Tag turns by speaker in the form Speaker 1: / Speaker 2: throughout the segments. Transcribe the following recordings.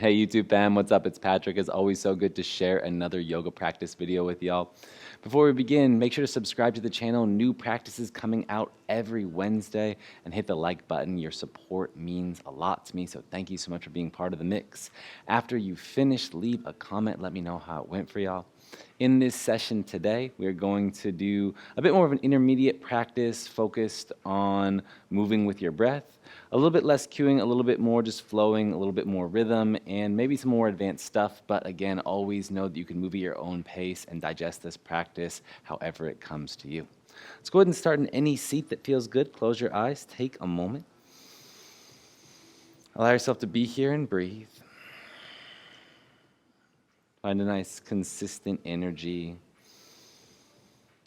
Speaker 1: Hey YouTube fam, what's up? It's Patrick. It's always so good to share another yoga practice video with y'all. Before we begin, make sure to subscribe to the channel. New practices coming out every Wednesday, and hit the like button. Your support means a lot to me, so thank you so much for being part of the mix. After you finish, leave a comment. Let me know how it went for y'all. In this session today, we're going to do a bit more of an intermediate practice focused on moving with your breath. A little bit less cueing, a little bit more just flowing, a little bit more rhythm, and maybe some more advanced stuff. But again, always know that you can move at your own pace and digest this practice however it comes to you. Let's go ahead and start in any seat that feels good. Close your eyes, take a moment. Allow yourself to be here and breathe. Find a nice consistent energy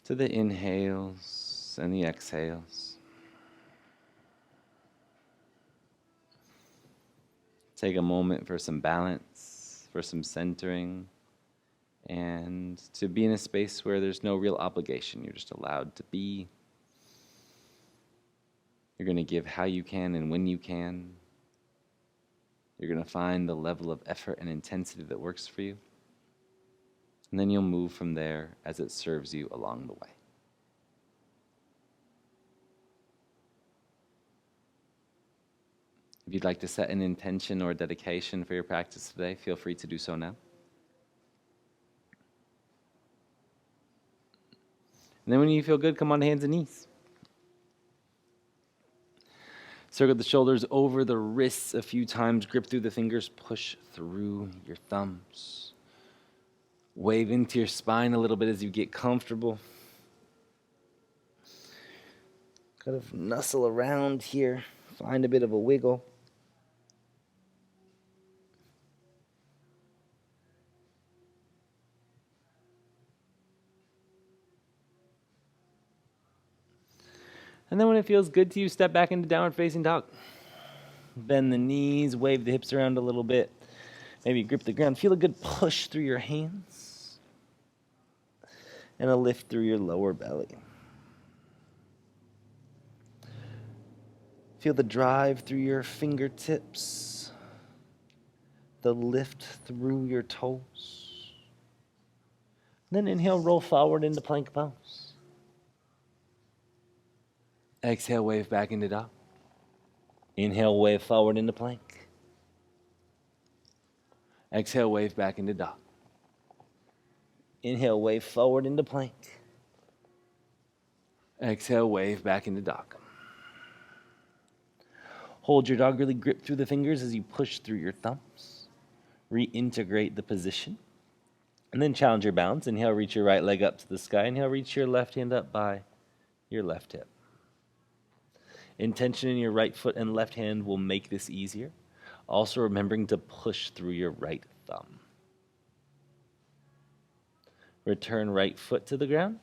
Speaker 1: to the inhales and the exhales. Take a moment for some balance, for some centering, and to be in a space where there's no real obligation. You're just allowed to be. You're going to give how you can and when you can. You're going to find the level of effort and intensity that works for you. And then you'll move from there as it serves you along the way. If you'd like to set an intention or a dedication for your practice today, feel free to do so now. And then when you feel good, come on to hands and knees. Circle the shoulders over the wrists a few times. Grip through the fingers. Push through your thumbs. Wave into your spine a little bit as you get comfortable. Kind of nuzzle around here. Find a bit of a wiggle. And then when it feels good to you, step back into downward facing dog. Bend the knees, wave the hips around a little bit. Maybe grip the ground. Feel a good push through your hands. And a lift through your lower belly. Feel the drive through your fingertips. The lift through your toes. Then inhale, roll forward into plank pose. Exhale, wave back into dog. Inhale, wave forward into plank. Exhale, wave back into dog. Inhale, wave forward into plank. Exhale, wave back into dog. Hold your dog, really grip through the fingers as you push through your thumbs. Reintegrate the position. And then challenge your balance. Inhale, reach your right leg up to the sky. Inhale, reach your left hand up by your left hip. Intention in your right foot and left hand will make this easier. Also remembering to push through your right thumb. Return right foot to the ground.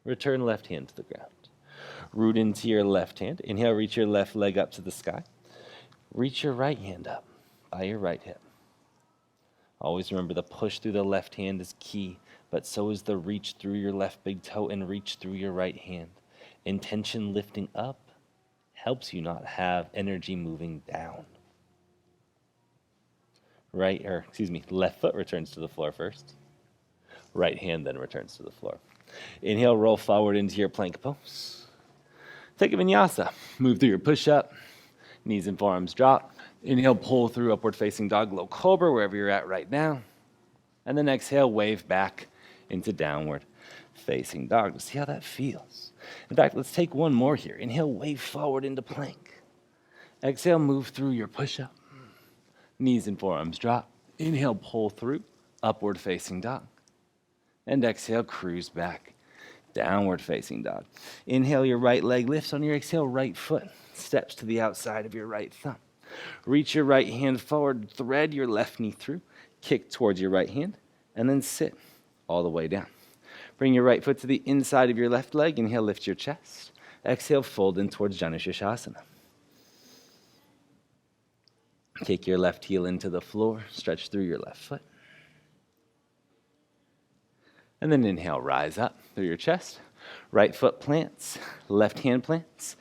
Speaker 1: Return left hand to the ground. Root into your left hand. Inhale, reach your left leg up to the sky. Reach your right hand up by your right hip. Always remember the push through the left hand is key, but so is the reach through your left big toe and reach through your right hand. Intention lifting up helps you not have energy moving down. Left foot returns to the floor first. Right hand then returns to the floor. Inhale, roll forward into your plank pose. Take a vinyasa. Move through your push-up. Knees and forearms drop. Inhale, pull through upward facing dog, low cobra, wherever you're at right now. And then exhale, wave back into downward facing dog. See how that feels. In fact, let's take one more here. Inhale, wave forward into plank. Exhale, move through your push-up. Knees and forearms drop. Inhale, pull through upward facing dog. And exhale, cruise back, downward facing dog. Inhale, your right leg lifts. On your exhale, right foot steps to the outside of your right thumb. Reach your right hand forward, thread your left knee through, kick towards your right hand, and then sit all the way down. Bring your right foot to the inside of your left leg. Inhale, lift your chest. Exhale, fold in towards Janushirshasana. Kick your left heel into the floor, stretch through your left foot. And then inhale, rise up through your chest. Right foot plants, left hand plants,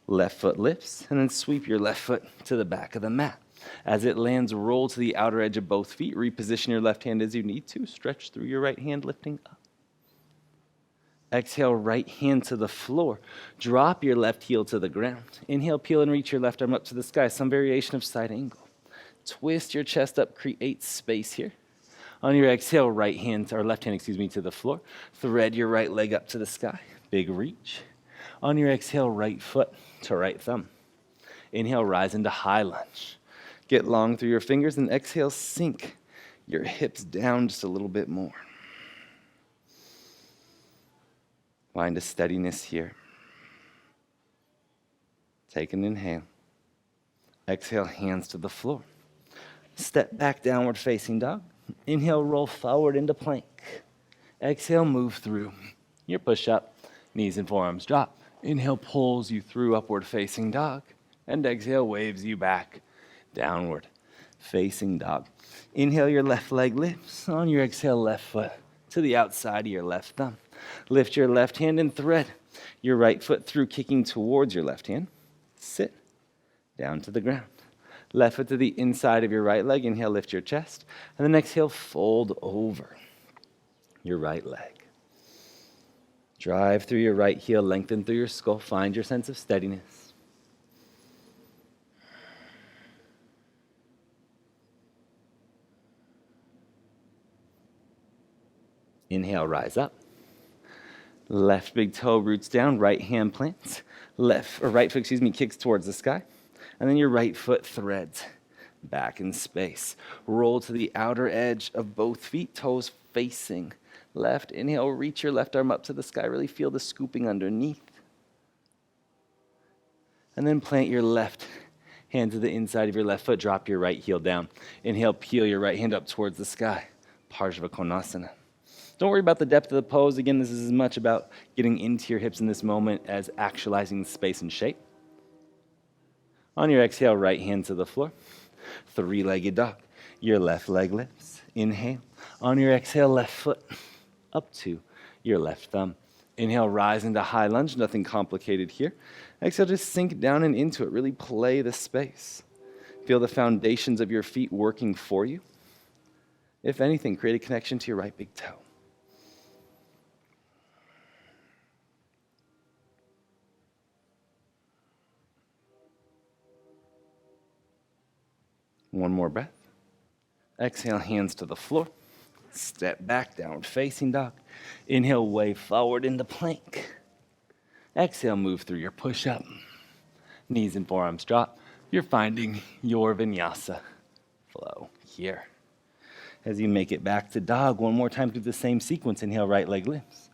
Speaker 1: left foot lifts, and then sweep your left foot to the back of the mat. As it lands, roll to the outer edge of both feet. Reposition your left hand as you need to. Stretch through your right hand, lifting up. Exhale, right hand to the floor. Drop your left heel to the ground. Inhale, peel and reach your left arm up to the sky. Some variation of side angle. Twist your chest up, create space here. On your exhale, right hand, or left hand, to the floor. Thread your right leg up to the sky. Big reach. On your exhale, right foot to right thumb. Inhale, rise into high lunge. Get long through your fingers, and exhale, sink your hips down just a little bit more. Find a steadiness here. Take an inhale. Exhale, hands to the floor. Step back, downward facing dog. Inhale, roll forward into plank. Exhale, move through your push-up. Knees and forearms drop. Inhale, pulls you through upward facing dog. And exhale, waves you back, downward facing dog. Inhale, your left leg lifts. On your exhale, left foot to the outside of your left thumb. Lift your left hand and thread your right foot through, kicking towards your left hand. Sit down to the ground. Left foot to the inside of your right leg. Inhale, lift your chest. And then exhale, fold over your right leg. Drive through your right heel, lengthen through your skull. Find your sense of steadiness. Inhale, rise up. Left big toe roots down, right hand plants. Right foot, kicks towards the sky. And then your right foot threads back in space. Roll to the outer edge of both feet, toes facing left. Inhale, reach your left arm up to the sky. Really feel the scooping underneath. And then plant your left hand to the inside of your left foot. Drop your right heel down. Inhale, peel your right hand up towards the sky. Astavakrasana. Don't worry about the depth of the pose. Again, this is as much about getting into your hips in this moment as actualizing space and shape. On your exhale, right hand to the floor. Three-legged dog. Your left leg lifts. Inhale. On your exhale, left foot up to your left thumb. Inhale, rise into high lunge. Nothing complicated here. Exhale, just sink down and into it. Really play the space. Feel the foundations of your feet working for you. If anything, create a connection to your right big toe. One more breath. Exhale, hands to the floor. Step back, downward facing dog. Inhale, wave forward into plank. Exhale, move through your push-up. Knees and forearms drop. You're finding your vinyasa flow here. As you make it back to dog, one more time through the same sequence. Inhale, right leg lifts.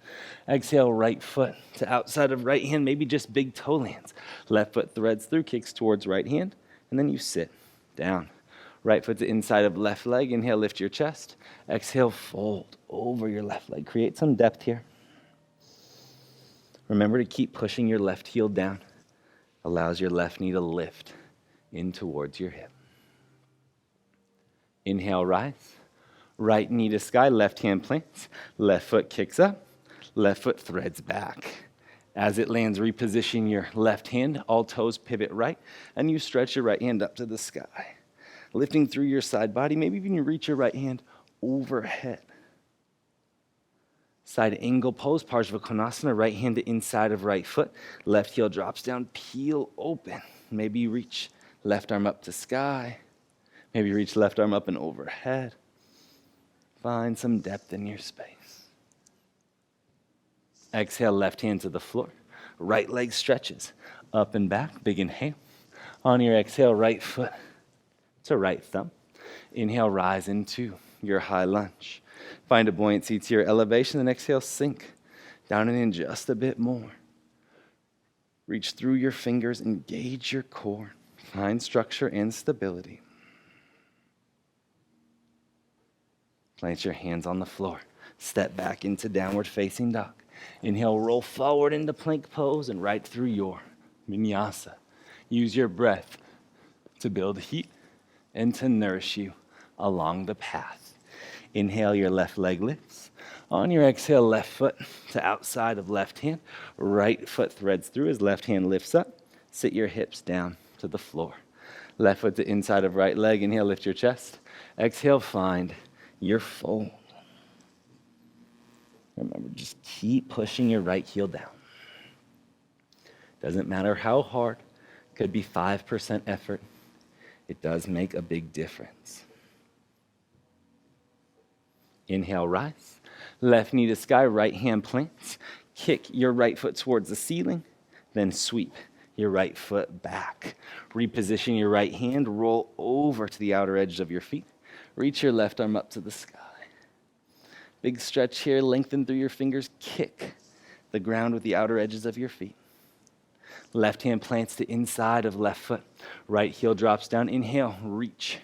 Speaker 1: Exhale, right foot to outside of right hand, maybe just big toe lands. Left foot threads through, kicks towards right hand, and then you sit down. Right foot to inside of left leg. Inhale, lift your chest. Exhale, fold over your left leg. Create some depth here. Remember to keep pushing your left heel down. Allows your left knee to lift in towards your hip. Inhale, rise. Right knee to sky, left hand plants. Left foot kicks up. Left foot threads back. As it lands, reposition your left hand. All toes pivot right. And you stretch your right hand up to the sky. Lifting through your side body, maybe even you reach your right hand overhead. Side angle pose, Parsvakonasana, right hand to inside of right foot. Left heel drops down, peel open. Maybe you reach left arm up to sky. Maybe you reach left arm up and overhead. Find some depth in your space. Exhale, left hand to the floor. Right leg stretches up and back, big inhale. On your exhale, right foot to right thumb. Inhale, rise into your high lunge. Find a buoyancy to your elevation, and exhale, sink down and in just a bit more. Reach through your fingers, engage your core. Find structure and stability. Place your hands on the floor. Step back into downward facing dog. Inhale, roll forward into plank pose and right through your vinyasa. Use your breath to build heat and to nourish you along the path. Inhale, your left leg lifts. On your exhale, left foot to outside of left hand. Right foot threads through as left hand lifts up. Sit your hips down to the floor. Left foot to inside of right leg. Inhale, lift your chest. Exhale, find your fold. Remember, just keep pushing your right heel down. Doesn't matter how hard. Could be 5% effort. It does make a big difference. Inhale, rise. Left knee to sky, right hand plants. Kick your right foot towards the ceiling, then sweep your right foot back. Reposition your right hand, roll over to the outer edges of your feet. Reach your left arm up to the sky. Big stretch here, lengthen through your fingers, kick the ground with the outer edges of your feet. Left hand plants to inside of left foot. Right heel drops down. Inhale, reach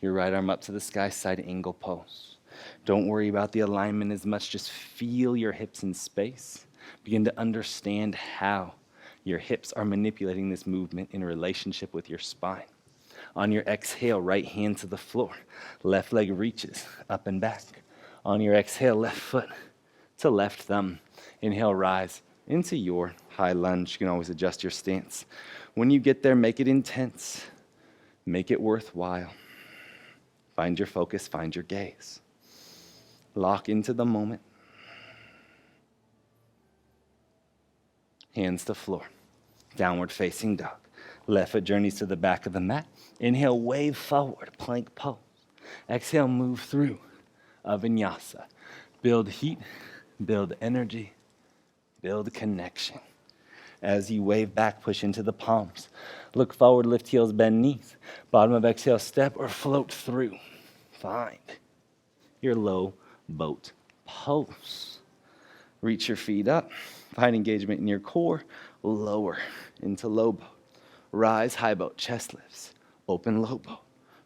Speaker 1: your right arm up to the sky, side angle pose. Don't worry about the alignment as much, just feel your hips in space. Begin to understand how your hips are manipulating this movement in relationship with your spine. On your exhale, right hand to the floor. Left leg reaches up and back. On your exhale, left foot to left thumb. Inhale, rise into your high lunge. You can always adjust your stance. When you get there, make it intense. Make it worthwhile. Find your focus, find your gaze. Lock into the moment. Hands to floor. Downward facing dog. Left foot journeys to the back of the mat. Inhale, wave forward, plank pose. Exhale, move through a vinyasa. Build heat, build energy, build connection. As you wave back, push into the palms. Look forward, lift heels, bend knees. Bottom of exhale, step or float through. Find your low boat pose. Reach your feet up. Find engagement in your core. Lower into low boat. Rise, high boat, chest lifts. Open low boat.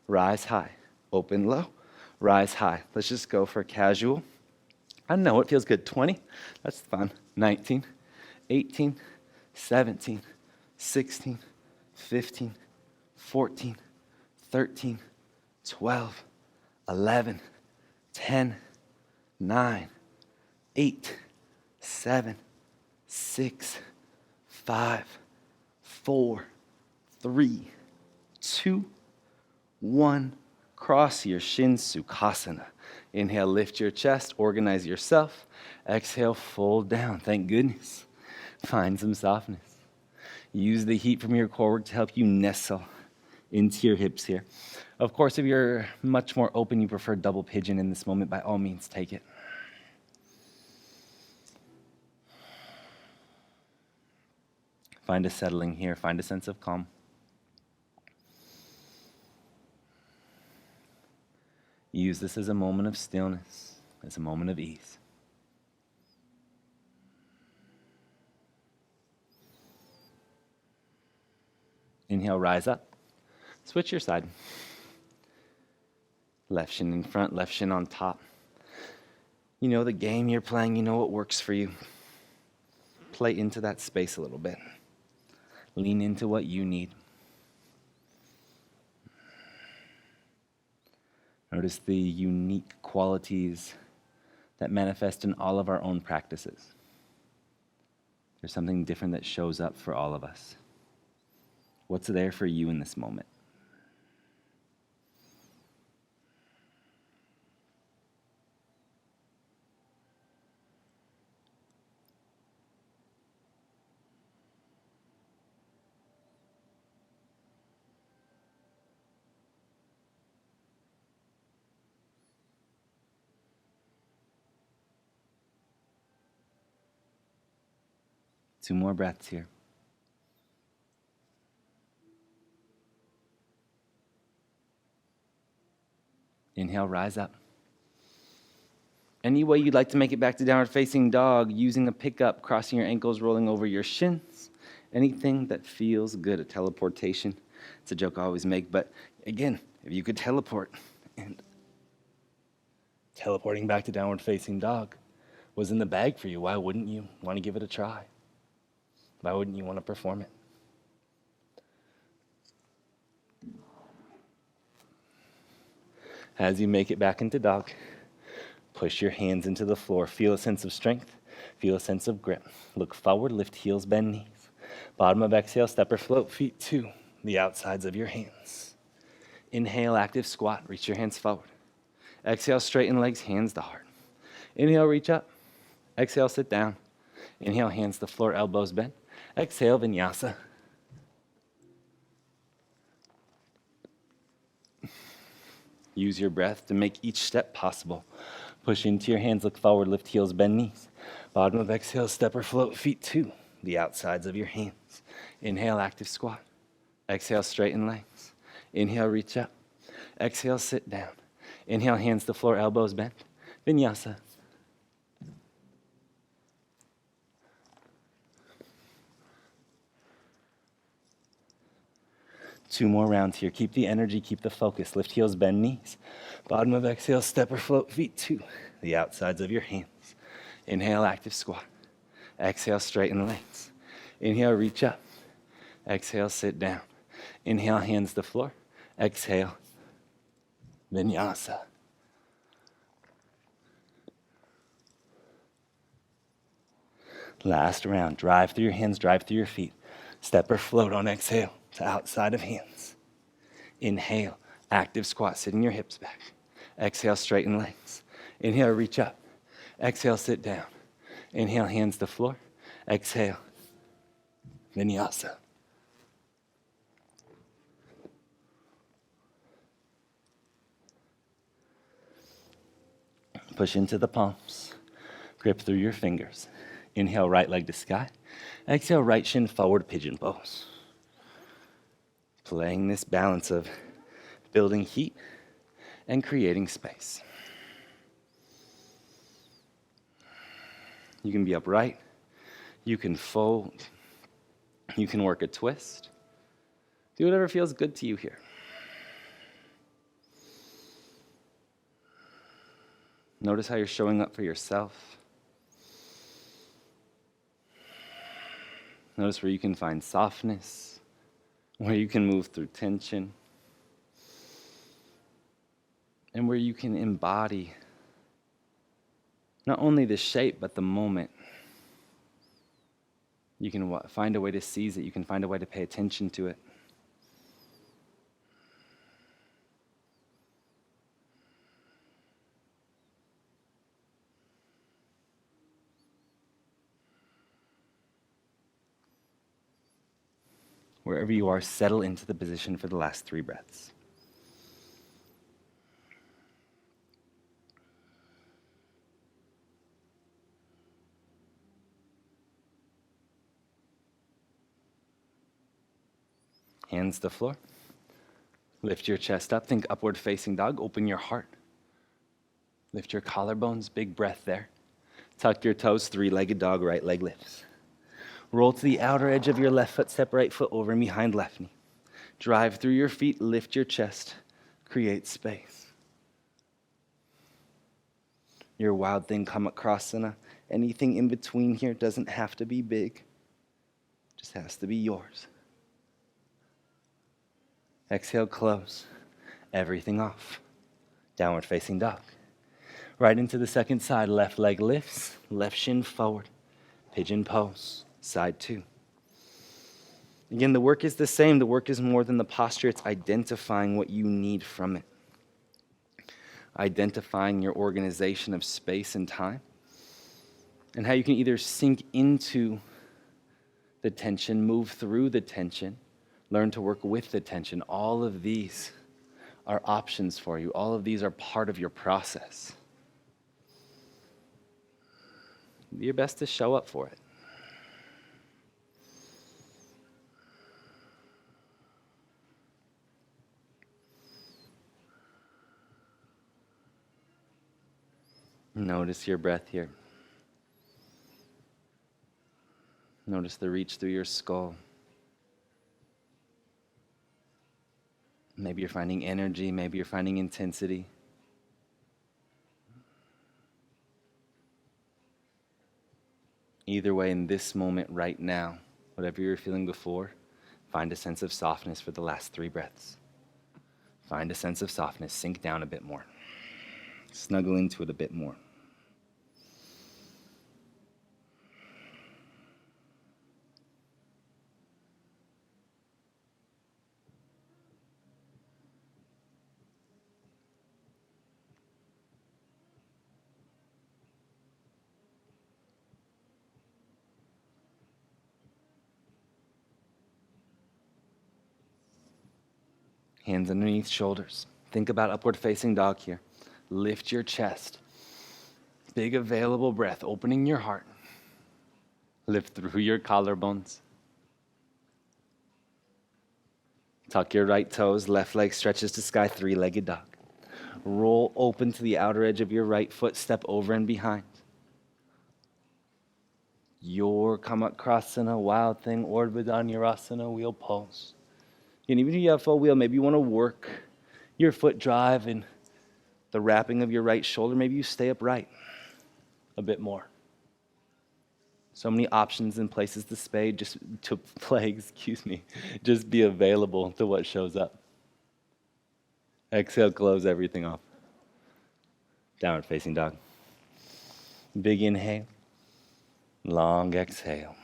Speaker 1: Rise high, open low. Rise high. Let's just go for casual. I know it feels good. 20, that's fun. 19, 18, 17, 16, 15, 14, 13, 12, 11, 10, 9, 8, 7, 6, 5, 4, 3, 2, 1. Cross your shins, Sukhasana. Inhale, lift your chest, organize yourself. Exhale, fold down. Thank goodness. Find some softness. Use the heat from your core work to help you nestle into your hips here. Of course, if you're much more open, you prefer double pigeon in this moment, by all means, take it. Find a settling here. Find a sense of calm. Use this as a moment of stillness, as a moment of ease. Inhale, rise up. Switch your side. Left shin in front, left shin on top. You know the game you're playing, you know what works for you. Play into that space a little bit. Lean into what you need. Notice the unique qualities that manifest in all of our own practices. There's something different that shows up for all of us. What's there for you in this moment? Two more breaths here. Inhale, rise up. Any way you'd like to make it back to downward facing dog, using a pickup, crossing your ankles, rolling over your shins. Anything that feels good. A teleportation. It's a joke I always make, but again, if you could teleport, and teleporting back to downward facing dog was in the bag for you, why wouldn't you want to give it a try? Why wouldn't you want to perform it? As you make it back into dog, push your hands into the floor. Feel a sense of strength. Feel a sense of grip. Look forward, lift heels, bend knees. Bottom of exhale, step or float feet to the outsides of your hands. Inhale, active squat. Reach your hands forward. Exhale, straighten legs, hands to heart. Inhale, reach up. Exhale, sit down. Inhale, hands to floor, elbows bent. Exhale, vinyasa. Use your breath to make each step possible. Push into your hands, look forward, lift heels, bend knees. Bottom of exhale, step or float feet to the outsides of your hands. Inhale, active squat. Exhale, straighten legs. Inhale, reach up. Exhale, sit down. Inhale, hands to floor, elbows bent. Vinyasa. Two more rounds here. Keep the energy, keep the focus. Lift heels, bend knees. Bottom of exhale, step or float feet to the outsides of your hands. Inhale, active squat. Exhale, straighten legs. Inhale, reach up. Exhale, sit down. Inhale, hands to floor. Exhale, vinyasa. Last round. Drive through your hands, drive through your feet. Step or float on exhale to outside of hands. Inhale, active squat, sitting your hips back. Exhale, straighten legs. Inhale, reach up. Exhale, sit down. Inhale, hands to floor. Exhale, vinyasa. Push into the palms. Grip through your fingers. Inhale, right leg to sky. Exhale, right shin forward, pigeon pose. Playing this balance of building heat and creating space. You can be upright. You can fold. You can work a twist. Do whatever feels good to you here. Notice how you're showing up for yourself. Notice where you can find softness, where you can move through tension, and where you can embody not only the shape, but the moment. You can find a way to seize it. You can find a way to pay attention to it. Wherever you are, settle into the position for the last 3 breaths. Hands to floor. Lift your chest up. Think upward facing dog. Open your heart. Lift your collarbones. Big breath there. Tuck your toes. 3-legged dog. Right leg lifts. Roll to the outer edge of your left foot. Step right foot over and behind left knee. Drive through your feet. Lift your chest. Create space. Your wild thing, Kamakrasana. Anything in between here doesn't have to be big. Just has to be yours. Exhale, close. Everything off. Downward facing dog. Right into the second side. Left leg lifts. Left shin forward. Pigeon pose. Side 2. Again, the work is the same. The work is more than the posture. It's identifying what you need from it. Identifying your organization of space and time. And how you can either sink into the tension, move through the tension, learn to work with the tension. All of these are options for you. All of these are part of your process. Do your best to show up for it. Notice your breath here. Notice the reach through your skull. Maybe you're finding energy, maybe you're finding intensity. Either way, in this moment right now, whatever you were feeling before, find a sense of softness for the last 3 breaths. Find a sense of softness, sink down a bit more. Snuggle into it a bit more. Hands underneath shoulders. Think about upward facing dog here. Lift your chest. Big available breath, opening your heart. Lift through your collarbones. Tuck your right toes, left leg stretches to sky, three-legged dog. Roll open to the outer edge of your right foot, step over and behind. Your astavakrasana, wild thing, Urdhva Dhanurasana, wheel pose. And even if you have full wheel, maybe you want to work your foot drive and the wrapping of your right shoulder. Maybe you stay upright a bit more. So many options and places to play, just be available to what shows up. Exhale, close everything off. Downward facing dog. Big inhale, long exhale.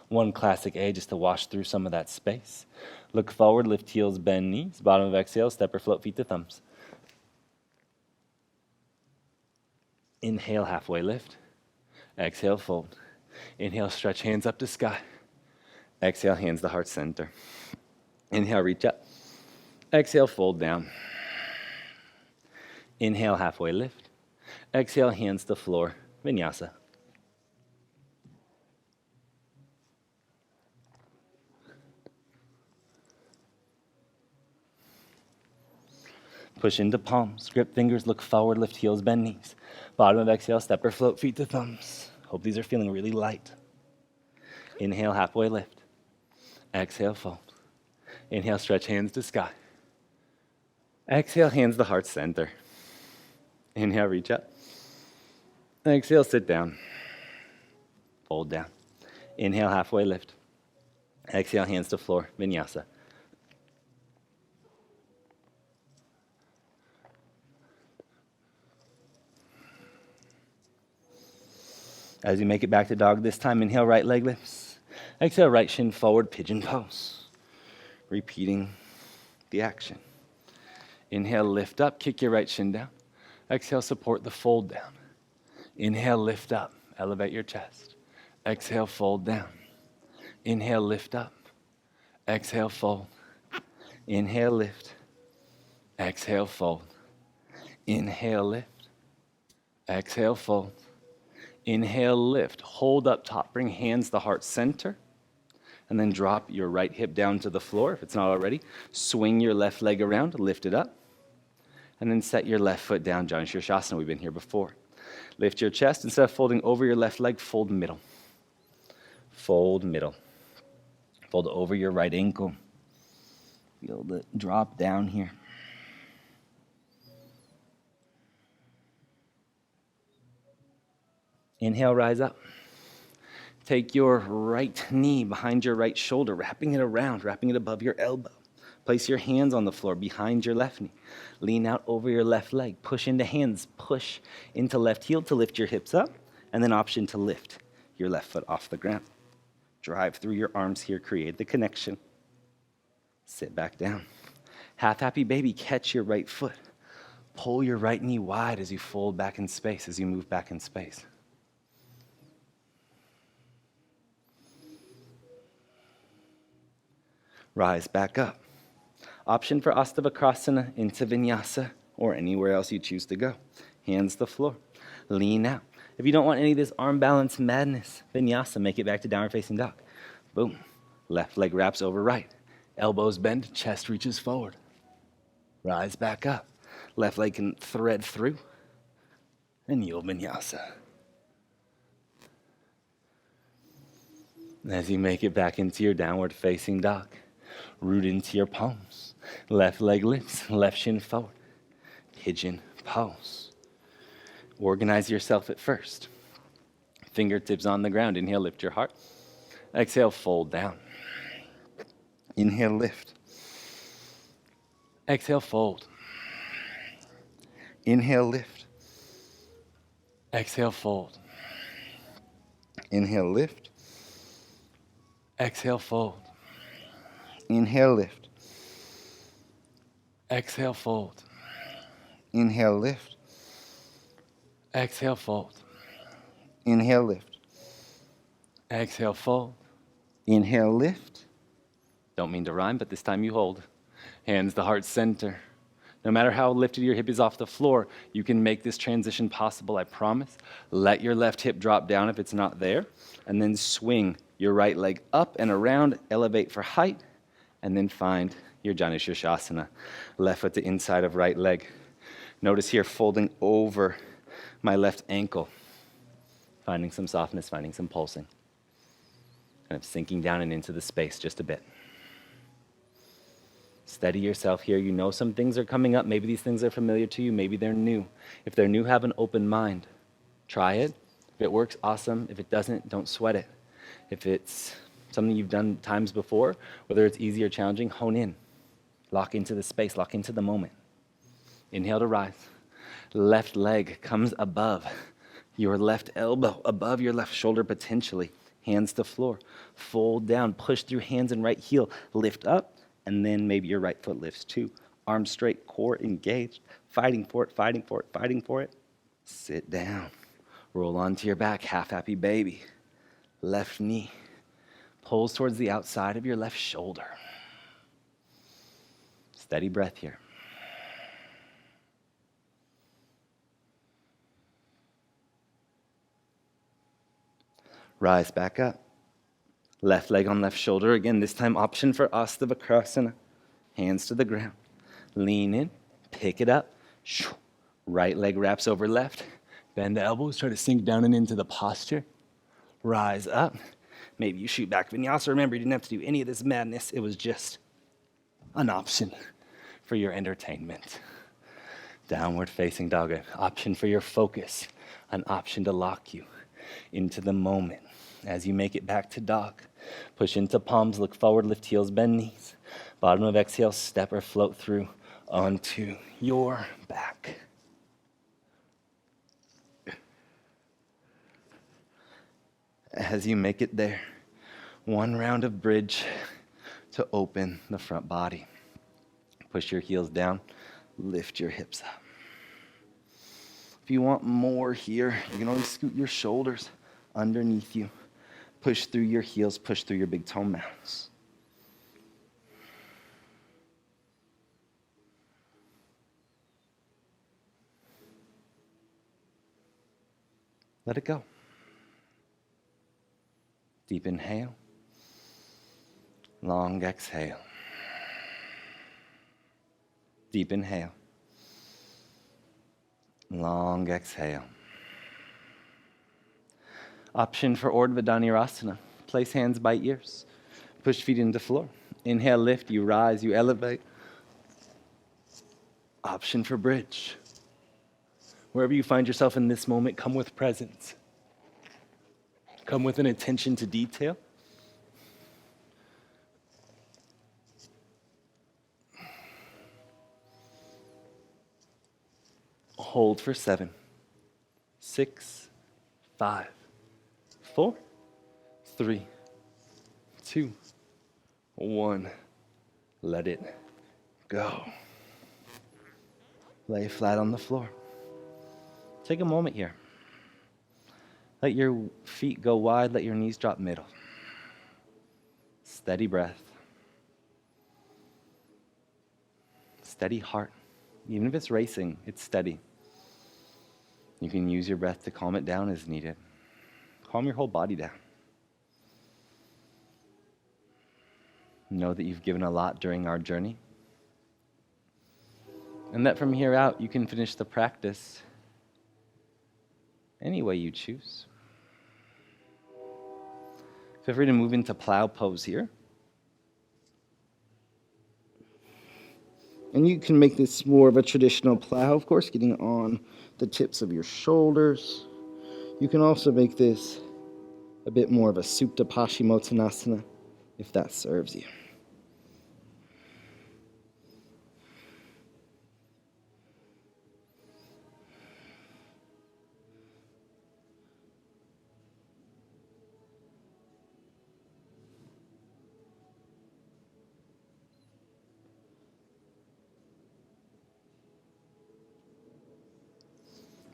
Speaker 1: One classic A, just to wash through some of that space. Look forward, lift heels, bend knees. Bottom of exhale, step or float feet to thumbs. Inhale, halfway lift. Exhale, fold. Inhale, stretch hands up to sky. Exhale, hands to heart center. Inhale, reach up. Exhale, fold down. Inhale, halfway lift. Exhale, hands to floor, vinyasa. Push into palms, grip fingers, look forward, lift heels, bend knees. Bottom of exhale, step or float feet to thumbs. Hope these are feeling really light. Inhale, halfway lift. Exhale, fold. Inhale, stretch hands to sky. Exhale, hands to heart center. Inhale, reach up. Exhale, sit down. Fold down. Inhale, halfway lift. Exhale, hands to floor, vinyasa. As you make it back to dog this time, inhale, right leg lifts. Exhale, right shin forward, pigeon pose. Repeating the action. Inhale, lift up, kick your right shin down. Exhale, support the fold down. Inhale, lift up, elevate your chest. Exhale, fold down. Inhale, lift up. Exhale, fold. Inhale, lift. Exhale, fold. Inhale, lift. Exhale, fold. Inhale, lift. Hold up top. Bring hands to heart center. And then drop your right hip down to the floor if it's not already. Swing your left leg around, lift it up. And then set your left foot down, Janu Shirshasana. We've been here before. Lift your chest. Instead of folding over your left leg, fold middle. Fold middle. Fold over your right ankle. Feel the drop down here. Inhale, rise up. Take your right knee behind your right shoulder, wrapping it around, wrapping it above your elbow. Place your hands on the floor behind your left knee. Lean out over your left leg. Push into hands. Push into left heel to lift your hips up. And then option to lift your left foot off the ground. Drive through your arms here. Create the connection. Sit back down. Half happy baby. Catch your right foot. Pull your right knee wide as you fold back in space, as you move back in space. Rise back up. Option for astavakrasana into vinyasa or anywhere else you choose to go. Hands to the floor. Lean out. If you don't want any of this arm balance madness, vinyasa, make it back to downward facing dog. Boom. Left leg wraps over right. Elbows bend, chest reaches forward. Rise back up. Left leg can thread through. And yield vinyasa. And as you make it back into your downward facing dog, root into your palms. Left leg lifts, left shin forward. Pigeon pose. Organize yourself at first. Fingertips on the ground. Inhale, lift your heart. Exhale, fold down. Inhale, lift. Exhale, fold. Inhale, lift. Exhale, fold. Inhale, lift. Exhale, fold. Inhale, lift. Exhale, fold. Inhale, lift. Exhale, fold. Inhale, lift. Exhale, fold. Inhale, lift. Don't mean to rhyme, but this time you hold. Hands to heart center. No matter how lifted your hip is off the floor, you can make this transition possible, I promise. Let your left hip drop down if it's not there, and then swing your right leg up and around, elevate for height, and then find your Janu Shirshasana. Left foot to inside of right leg. Notice here, folding over my left ankle, finding some softness, finding some pulsing. Kind of sinking down and into the space just a bit. Steady yourself here. You know some things are coming up. Maybe these things are familiar to you. Maybe they're new. If they're new, have an open mind. Try it. If it works, awesome. If it doesn't, don't sweat it. If it's something you've done times before, whether it's easy or challenging, hone in. Lock into the space. Lock into the moment. Inhale to rise. Left leg comes above your left elbow, above your left shoulder potentially. Hands to floor. Fold down. Push through hands and right heel. Lift up. And then maybe your right foot lifts too. Arms straight, core engaged, fighting for it, fighting for it, fighting for it. Sit down. Roll onto your back, half happy baby. Left knee pulls towards the outside of your left shoulder. Steady breath here. Rise back up. Left leg on left shoulder. Again, this time option for astavakrasana. Hands to the ground. Lean in. Pick it up. Right leg wraps over left. Bend the elbows. Try to sink down and into the posture. Rise up. Maybe you shoot back vinyasa. Remember, you didn't have to do any of this madness. It was just an option for your entertainment. Downward facing dog. An option for your focus. An option to lock you into the moment. As you make it back to dog, push into palms, look forward, lift heels, bend knees. Bottom of exhale, step or float through onto your back. As you make it there, one round of bridge to open the front body. Push your heels down, lift your hips up. If you want more here, you can always scoot your shoulders underneath you. Push through your heels, push through your big toe mounts. Let it go. Deep inhale. Long exhale. Deep inhale. Long exhale. Option for Urdhva Dhanurasana. Place hands by ears. Push feet into floor. Inhale, lift, you rise, you elevate. Option for bridge. Wherever you find yourself in this moment, come with presence. Come with an attention to detail. Hold for 7, 6, 5, 4, 3, 2, 1. Let it go. Lay flat on the floor. Take a moment here. Let your feet go wide. Let your knees drop middle. Steady breath. Steady heart. Even if it's racing, it's steady. You can use your breath to calm it down as needed. Calm your whole body down. Know that you've given a lot during our journey. And that from here out, you can finish the practice any way you choose. Feel free to move into plow pose here. And you can make this more of a traditional plow, of course, getting on the tips of your shoulders. You can also make this a bit more of a Supta Paschimottanasana, if that serves you.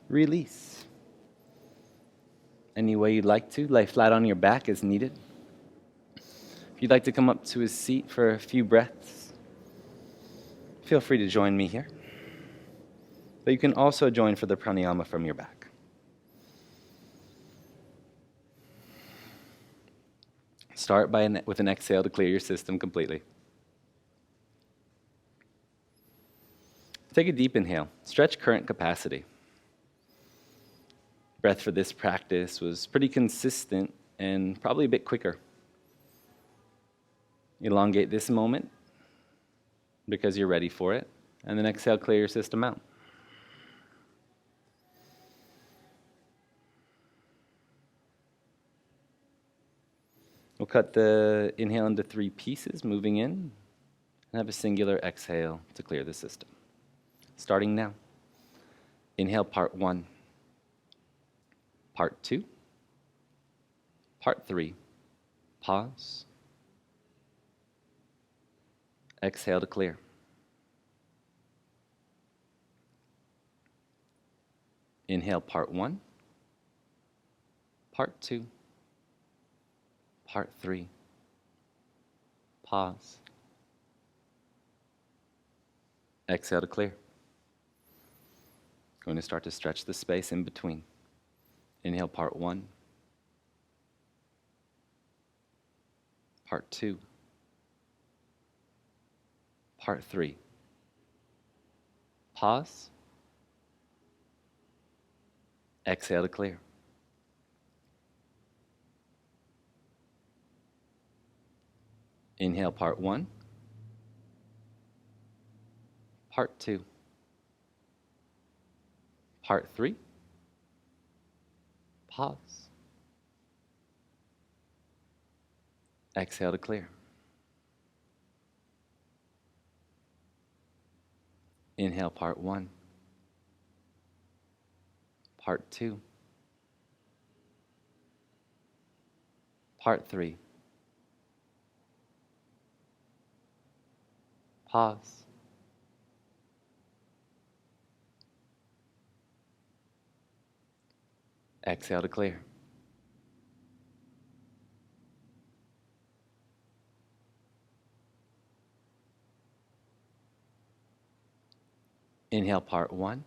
Speaker 1: Release. Any way you'd like to. Lay flat on your back as needed. If you'd like to come up to a seat for a few breaths, feel free to join me here. But you can also join for the pranayama from your back. Start with an exhale to clear your system completely. Take a deep inhale. Stretch current capacity. Breath for this practice was pretty consistent and probably a bit quicker. Elongate this moment because you're ready for it, and then exhale, clear your system out. We'll cut the inhale into 3 pieces, moving in, and have a singular exhale to clear the system. Starting now. Inhale, part 1, part 2, part 3. Pause. Exhale to clear. Inhale, part 1, part 2, part 3. Pause. Exhale to clear. Going to start to stretch the space in between. Inhale, part 1, part 2, part 3. Pause. Exhale to clear. Inhale, part 1, part 2, part 3. Pause. Exhale to clear. Inhale, part 1, part 2, part 3. Pause. Exhale to clear. Inhale, part 1,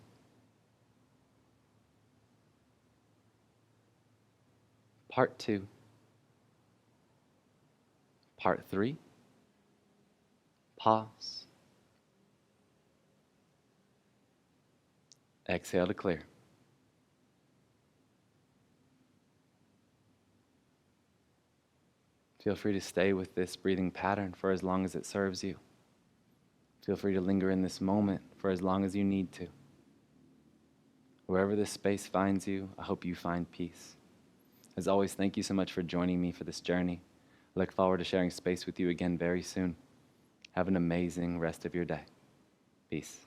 Speaker 1: part 2, part 3. Pause. Exhale to clear. Feel free to stay with this breathing pattern for as long as it serves you. Feel free to linger in this moment for as long as you need to. Wherever this space finds you, I hope you find peace. As always, thank you so much for joining me for this journey. I look forward to sharing space with you again very soon. Have an amazing rest of your day. Peace.